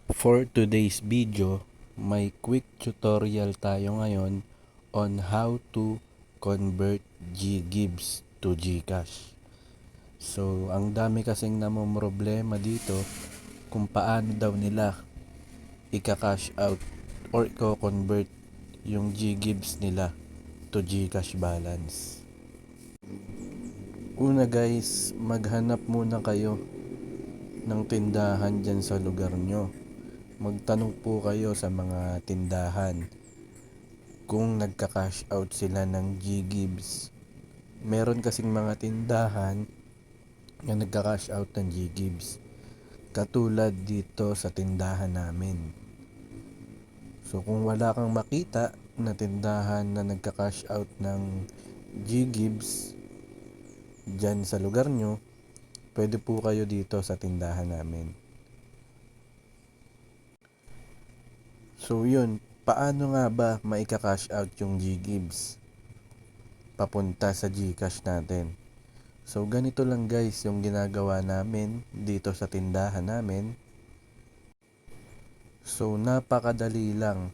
For today's video, may quick tutorial tayo ngayon on how to convert GGibs to GCash. So, ang dami kasing namomroblema dito kung paano daw nila ika-cash out or i-convert yung GGibs nila to GCash balance. Una guys, maghanap muna kayo ng tindahan dyan sa lugar nyo. Magtanong po kayo sa mga tindahan kung nagka-cash out sila ng GGibs. Meron kasing mga tindahan na nagka-cash out ng GGibs. Katulad dito sa tindahan namin. So kung wala kang makita na tindahan na nagka-cash out ng GGibs dyan sa lugar nyo, pwede po kayo dito sa tindahan namin. So yun, paano nga ba maika-cash out yung GGibs papunta sa GCash natin? So ganito lang guys yung ginagawa namin dito sa tindahan namin. So napakadali lang.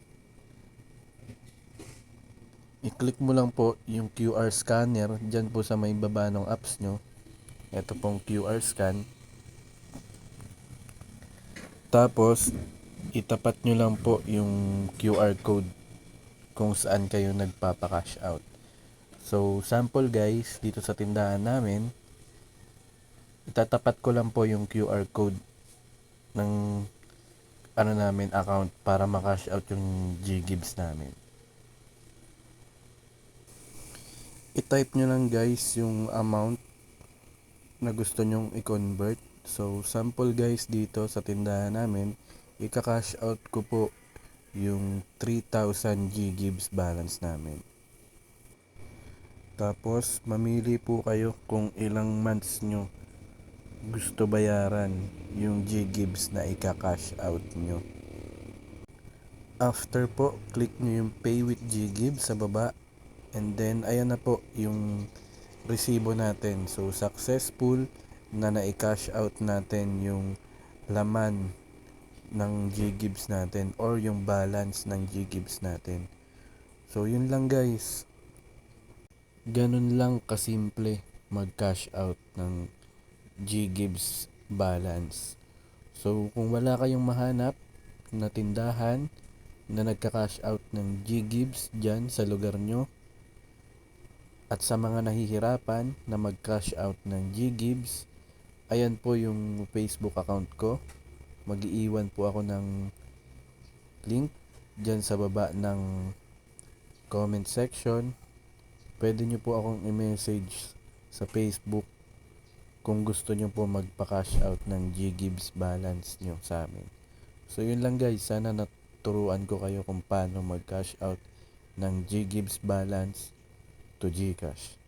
I-click mo lang po yung QR scanner dyan po sa may baba ng apps nyo. Ito pong QR scan. Tapos itapat nyo lang po yung QR code kung saan kayo nagpapa-cash out. So sample guys, dito sa tindahan namin, itatapat ko lang po yung QR code ng namin account para ma-cash out yung GGibs namin. I-type nyo lang guys yung amount na gusto nyong i-convert. So sample guys, dito sa tindahan namin, ika-cash out ko po yung 3,000 GGibs balance namin. Tapos mamili po kayo kung ilang months nyo gusto bayaran yung GGibs na ika-cash out nyo. After po, click nyo yung pay with GGibs sa baba. And then ayan na po yung resibo natin. So successful na na-cash out natin yung laman ng GGibs natin or yung balance ng GGibs natin. So yun lang guys. Ganun lang kasimple mag-cash out ng GGibs balance. So kung wala kayong mahanap na tindahan na nagka-cash out ng GGibs dyan sa lugar nyo, at sa mga nahihirapan na mag-cash out ng GGibs, ayan po yung Facebook account ko. Mag-iiwan po ako ng link dyan sa baba ng comment section. Pwede nyo po akong i-message sa Facebook kung gusto nyo po magpa-cash out ng GGibs balance nyo sa amin. So yun lang guys, sana naturuan ko kayo kung paano mag-cash out ng GGibs balance to GCash.